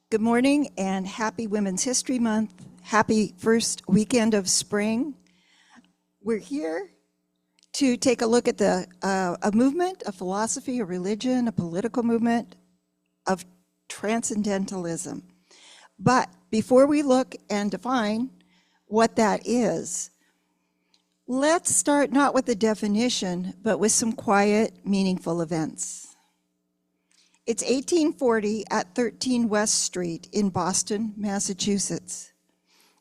Good morning and happy Women's History Month. Happy first weekend of spring. We're here to take a look at a movement, a philosophy, a religion, a political movement of Transcendentalism. But before we look and define what that is, let's start not with the definition, but with some quiet, meaningful events. It's 1840 at 13 West Street in Boston, Massachusetts.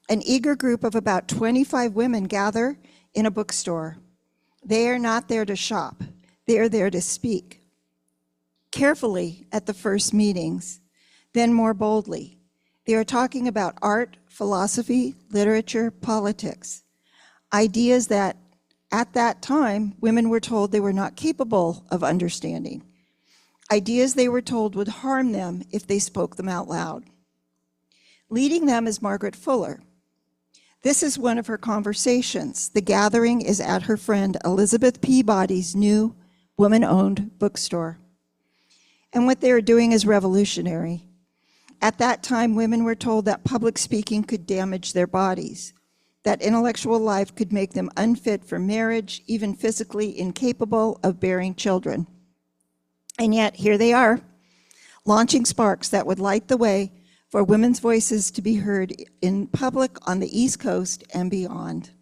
An eager group of about 25 women gather in a bookstore. They are not there to shop. They are there to speak. Carefully at the first meetings, then more boldly. They are talking about art, philosophy, literature, politics. Ideas that, at that time, women were told they were not capable of understanding. Ideas they were told would harm them if they spoke them out loud. Leading them is Margaret Fuller. This is one of her conversations. The gathering is at her friend Elizabeth Peabody's new woman-owned bookstore. And what they are doing is revolutionary. At that time, women were told that public speaking could damage their bodies, that intellectual life could make them unfit for marriage, even physically incapable of bearing children. And yet, here they are, launching sparks that would light the way for women's voices to be heard in public on the East Coast and beyond.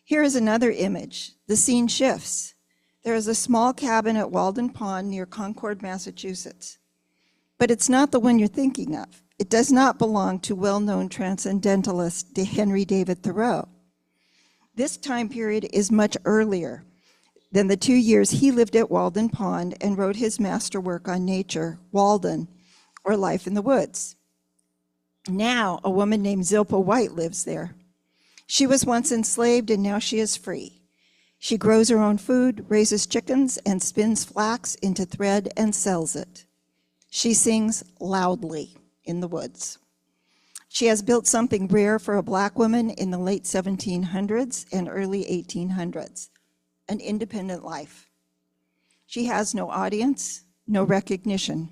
Here is another image. The scene shifts. There is a small cabin at Walden Pond near Concord, Massachusetts. But it's not the one you're thinking of. It does not belong to well-known transcendentalist Henry David Thoreau. This time period is much earlier than the 2 years he lived at Walden Pond and wrote his masterwork on nature, Walden, or Life in the Woods. Now, a woman named Zilpah White lives there. She was once enslaved and now she is free. She grows her own food, raises chickens, and spins flax into thread and sells it. She sings loudly in the woods. She has built something rare for a Black woman in the late 1700s and early 1800s. An independent life. She has no audience, no recognition,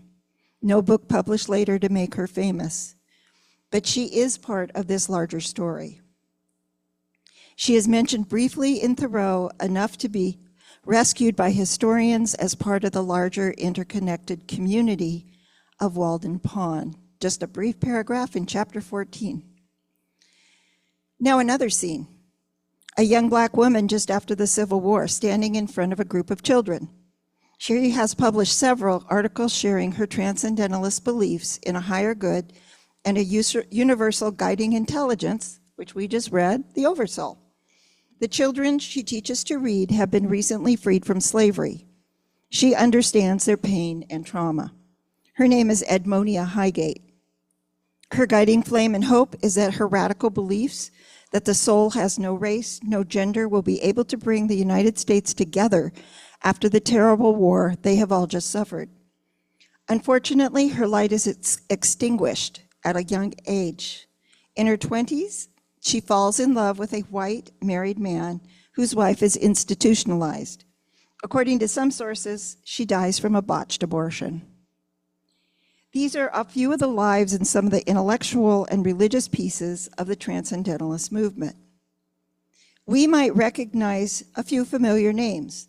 no book published later to make her famous, but she is part of this larger story. She is mentioned briefly in Thoreau, enough to be rescued by historians as part of the larger interconnected community of Walden Pond. Just a brief paragraph in chapter 14. Now another scene. A young Black woman just after the Civil War standing in front of a group of children. She has published several articles sharing her transcendentalist beliefs in a higher good and a universal guiding intelligence, which we just read, the Oversoul. The children she teaches to read have been recently freed from slavery. She understands their pain and trauma. Her name is Edmonia Highgate. Her guiding flame and hope is that her radical beliefs that the soul has no race, no gender, will be able to bring the United States together after the terrible war they have all just suffered. Unfortunately, her light is extinguished at a young age. In her 20s, she falls in love with a white married man whose wife is institutionalized. According to some sources, she dies from a botched abortion. These are a few of the lives and some of the intellectual and religious pieces of the Transcendentalist movement. We might recognize a few familiar names.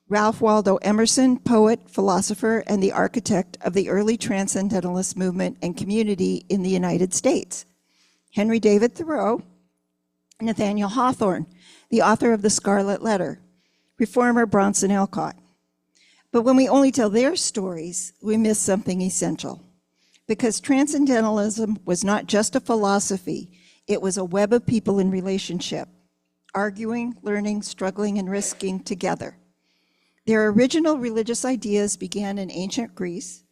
Ralph Waldo Emerson, poet, philosopher, and the architect of the early Transcendentalist movement and community in the United States. Henry David Thoreau, Nathaniel Hawthorne, the author of The Scarlet Letter, reformer Bronson Alcott. But when we only tell their stories, we miss something essential. Because Transcendentalism was not just a philosophy, it was a web of people in relationship, arguing, learning, struggling, and risking together. Their original religious ideas began in ancient Greece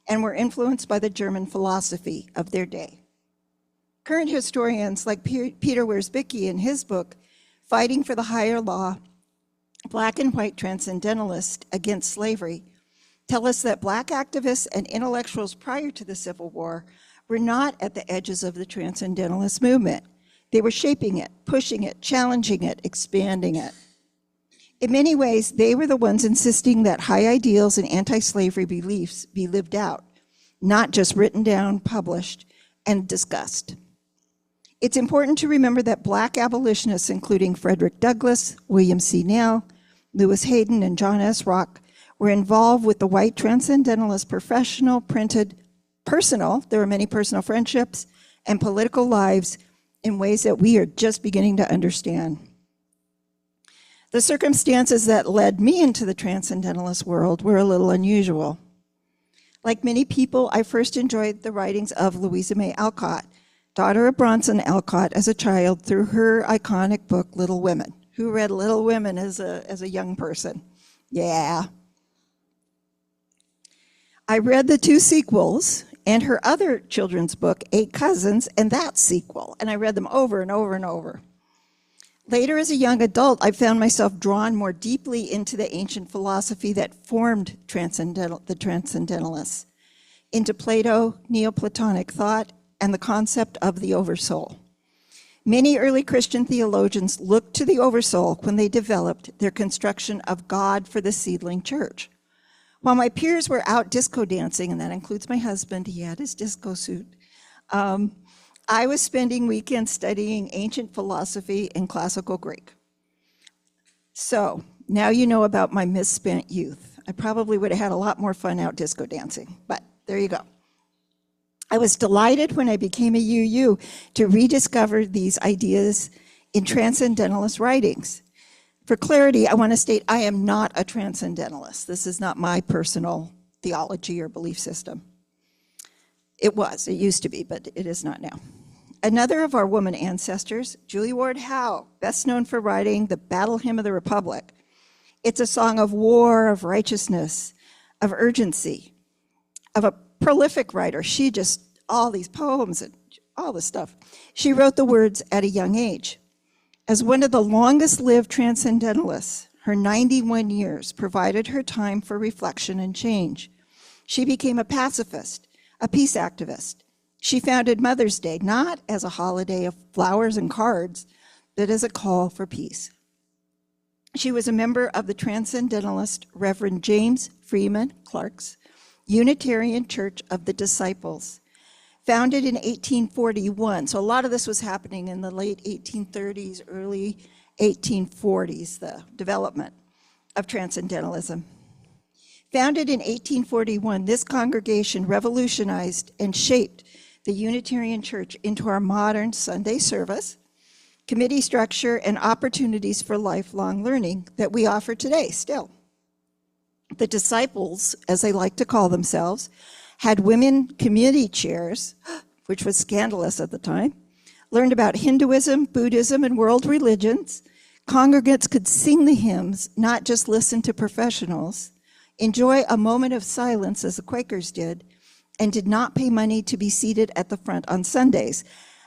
and were influenced by the German philosophy of their day. Current historians like Peter Wierzbicki in his book, Fighting for the Higher Law, Black and White Transcendentalists Against Slavery, tell us that Black activists and intellectuals prior to the Civil War were not at the edges of the Transcendentalist movement. They were shaping it, pushing it, challenging it, expanding it. In many ways, they were the ones insisting that high ideals and anti-slavery beliefs be lived out. not just written down, published, and discussed. It's important to remember that Black abolitionists, including Frederick Douglass, William C. Nell, Lewis Hayden, and John S. Rock, were involved with the white Transcendentalist professional, printed, personal, there were many personal friendships, and political lives in ways that we are just beginning to understand. The circumstances that led me into the Transcendentalist world were a little unusual. Like many people, I first enjoyed the writings of Louisa May Alcott, daughter of Bronson Alcott, as a child through her iconic book, Little Women. Who read Little Women as a young person? Yeah. I read the 2 sequels and her other children's book, 8 Cousins, and that sequel, and I read them over and over and over. Later, as a young adult, I found myself drawn more deeply into the ancient philosophy that formed the Transcendentalists, into Plato, Neoplatonic thought, and the concept of the Oversoul. Many early Christian theologians looked to the Oversoul when they developed their construction of God for the seedling church. While my peers were out disco dancing, and that includes my husband, he had his disco suit, I was spending weekends studying ancient philosophy and classical Greek. So now you know about my misspent youth. I probably would have had a lot more fun out disco dancing, but there you go. I was delighted when I became a UU to rediscover these ideas in Transcendentalist writings. For clarity, I want to state I am not a Transcendentalist. This is not my personal theology or belief system. It used to be, but it is not now. Another of our woman ancestors, Julie Ward Howe, best known for writing the Battle Hymn of the Republic. It's a song of war, of righteousness, of urgency, of a prolific writer. She just, all these poems and all this stuff. She wrote the words at a young age. As one of the longest lived Transcendentalists, her 91 years provided her time for reflection and change. She became a pacifist, a peace activist. She founded Mother's Day not as a holiday of flowers and cards, but as a call for peace. She was a member of the Transcendentalist Reverend James Freeman Clark's Unitarian Church of the Disciples, founded in 1841. So a lot of this was happening in the late 1830s, early 1840s, the development of Transcendentalism. Founded in 1841, this congregation revolutionized and shaped the Unitarian Church into our modern Sunday service, committee structure, and opportunities for lifelong learning that we offer today still. The disciples, as they like to call themselves, had women committee chairs, which was scandalous at the time, learned about Hinduism, Buddhism, and world religions. Congregants could sing the hymns, not just listen to professionals, enjoy a moment of silence as the Quakers did, and did not pay money to be seated at the front on Sundays,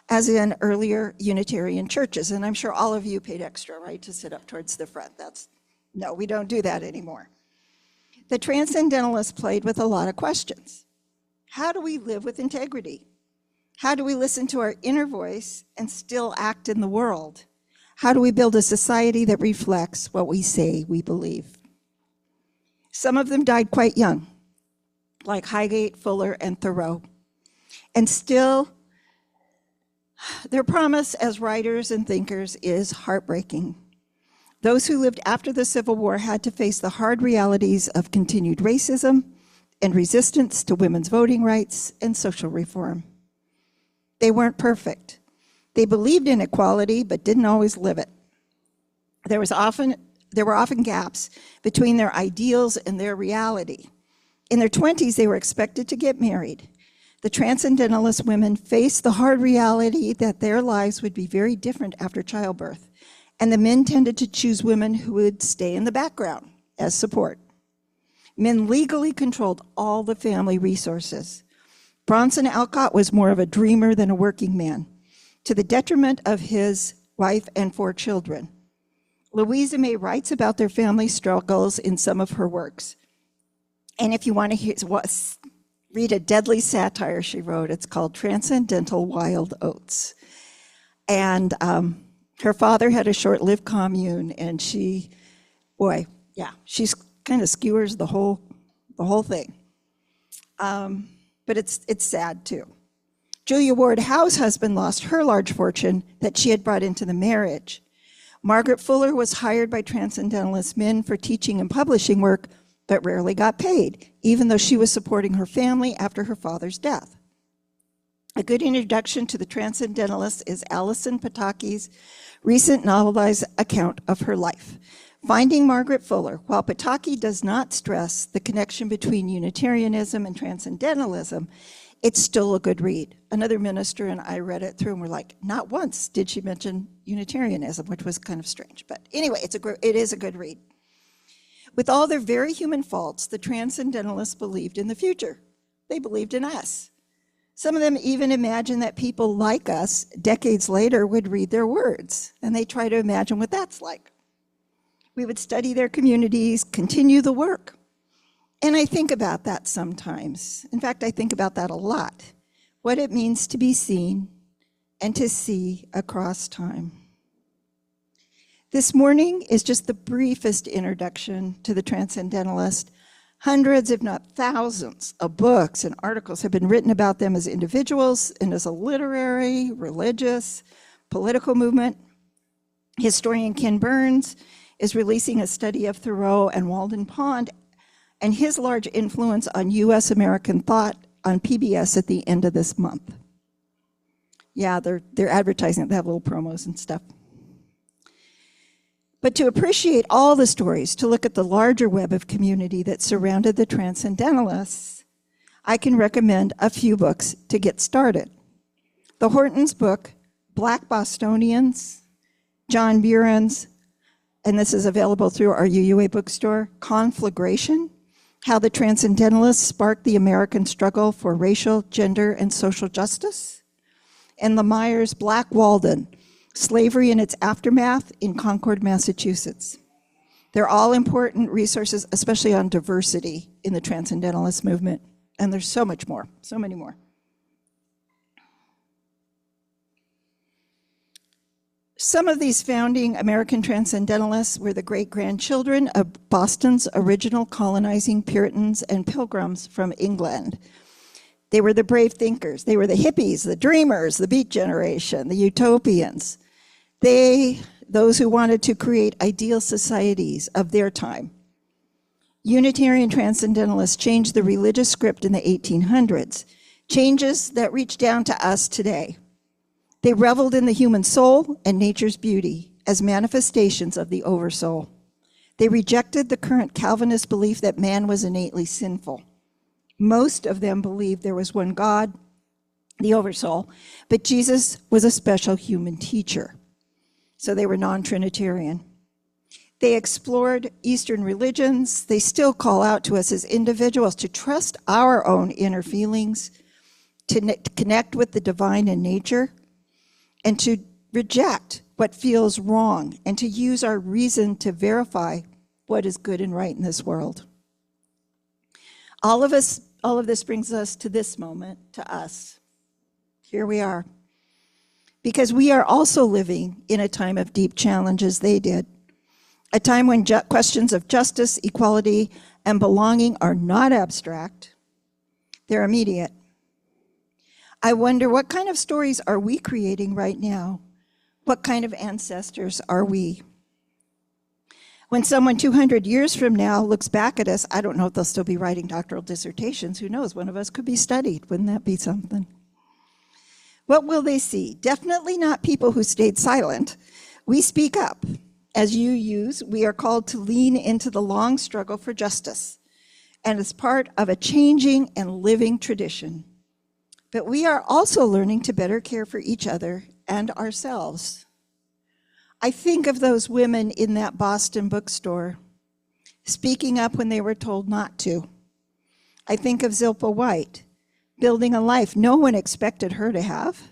as in earlier Unitarian churches. And I'm sure all of you paid extra, right, to sit up towards the front. No, we don't do that anymore. The Transcendentalists played with a lot of questions. How do we live with integrity? How do we listen to our inner voice and still act in the world? How do we build a society that reflects what we say we believe? Some of them died quite young, like Highgate, Fuller, and Thoreau. And still, their promise as writers and thinkers is heartbreaking. Those who lived after the Civil War had to face the hard realities of continued racism and resistance to women's voting rights and social reform. They weren't perfect. They believed in equality, but didn't always live it. There were often gaps between their ideals and their reality. In their 20s, they were expected to get married. The Transcendentalist women faced the hard reality that their lives would be very different after childbirth, and the men tended to choose women who would stay in the background as support. Men legally controlled all the family resources. Bronson Alcott was more of a dreamer than a working man, to the detriment of his wife and 4 children. Louisa May writes about their family struggles in some of her works. And if you want to read a deadly satire she wrote, it's called Transcendental Wild Oats. And her father had a short-lived commune, and she kind of skewers the whole thing. but it's sad too. Julia Ward Howe's husband lost her large fortune that she had brought into the marriage. Margaret Fuller was hired by Transcendentalist men for teaching and publishing work, but rarely got paid, even though she was supporting her family after her father's death. A good introduction to the Transcendentalists is Alison Pataki's recent novelized account of her life. Finding Margaret Fuller, while Pataki does not stress the connection between Unitarianism and Transcendentalism, it's still a good read. Another minister and I read it through and were like, not once did she mention Unitarianism, which was kind of strange. But anyway, it is a good read. With all their very human faults, the Transcendentalists believed in the future. They believed in us. Some of them even imagined that people like us, decades later, would read their words, and they try to imagine what that's like. We would study their communities, continue the work. And I think about that sometimes. In fact, I think about that a lot. What it means to be seen and to see across time. This morning is just the briefest introduction to the Transcendentalist. Hundreds, if not thousands, of books and articles have been written about them as individuals and as a literary, religious, political movement. Historian Ken Burns is releasing a study of Thoreau and Walden Pond and his large influence on U.S. American thought on PBS at the end of this month. Yeah, they're advertising it. They have little promos and stuff. But to appreciate all the stories, to look at the larger web of community that surrounded the Transcendentalists, I can recommend a few books to get started. The Hortons book, Black Bostonians, John Buren's, and this is available through our UUA bookstore, Conflagration, How the Transcendentalists Sparked the American Struggle for Racial, Gender, and Social Justice, and Lemire's Black Walden, Slavery and Its Aftermath in Concord, Massachusetts. They're all important resources, especially on diversity in the Transcendentalist movement. And there's so much more, so many more. Some of these founding American Transcendentalists were the great-grandchildren of Boston's original colonizing Puritans and Pilgrims from England. They were the brave thinkers. They were the hippies, the dreamers, the Beat Generation, the utopians. Those who wanted to create ideal societies of their time. Unitarian Transcendentalists changed the religious script in the 1800s, changes that reach down to us today. They reveled in the human soul and nature's beauty as manifestations of the oversoul. They rejected the current Calvinist belief that man was innately sinful. Most of them believed there was one God, the oversoul, but Jesus was a special human teacher. So they were non-Trinitarian. They explored Eastern religions. They still call out to us as individuals to trust our own inner feelings, to connect with the divine in nature, and to reject what feels wrong, and to use our reason to verify what is good and right in this world. All of this brings us to this moment, to us. Here we are. Because we are also living in a time of deep challenges they did. A time when questions of justice, equality, and belonging are not abstract. They're immediate. I wonder, what kind of stories are we creating right now? What kind of ancestors are we? When someone 200 years from now looks back at us, I don't know if they'll still be writing doctoral dissertations. Who knows? One of us could be studied. Wouldn't that be something? What will they see? Definitely not people who stayed silent. We speak up. As you use, we are called to lean into the long struggle for justice, and as part of a changing and living tradition. But we are also learning to better care for each other and ourselves. I think of those women in that Boston bookstore, speaking up when they were told not to. I think of Zilpah White, building a life no one expected her to have.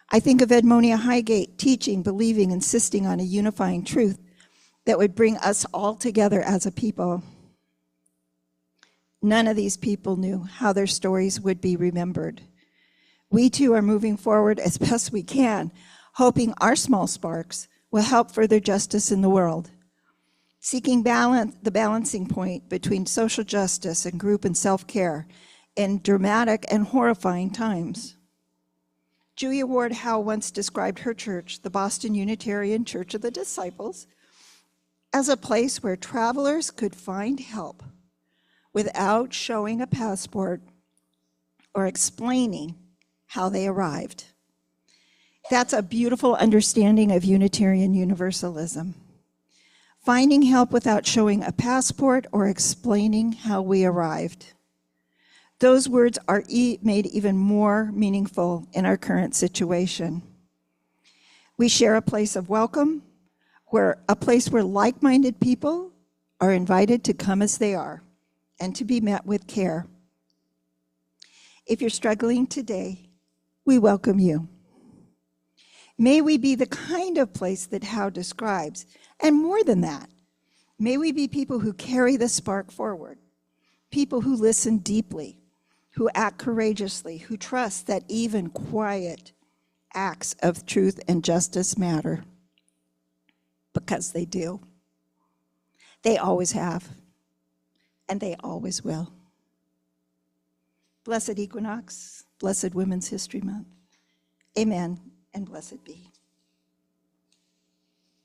I think of Edmonia Highgate, teaching, believing, insisting on a unifying truth that would bring us all together as a people. None of these people knew how their stories would be remembered. We too are moving forward as best we can, hoping our small sparks will help further justice in the world. Seeking the balancing point between social justice and group and self-care, in dramatic and horrifying times. Julia Ward Howe once described her church, the Boston Unitarian Church of the Disciples, as a place where travelers could find help without showing a passport or explaining how they arrived. That's a beautiful understanding of Unitarian Universalism. Finding help without showing a passport or explaining how we arrived. Those words are made even more meaningful in our current situation. We share a place of welcome, a place where like-minded people are invited to come as they are and to be met with care. If you're struggling today, we welcome you. May we be the kind of place that Howe describes, and more than that, may we be people who carry the spark forward, people who listen deeply, who act courageously, who trust that even quiet acts of truth and justice matter, because they do. They always have, and they always will. Blessed Equinox, blessed Women's History Month. Amen, and blessed be.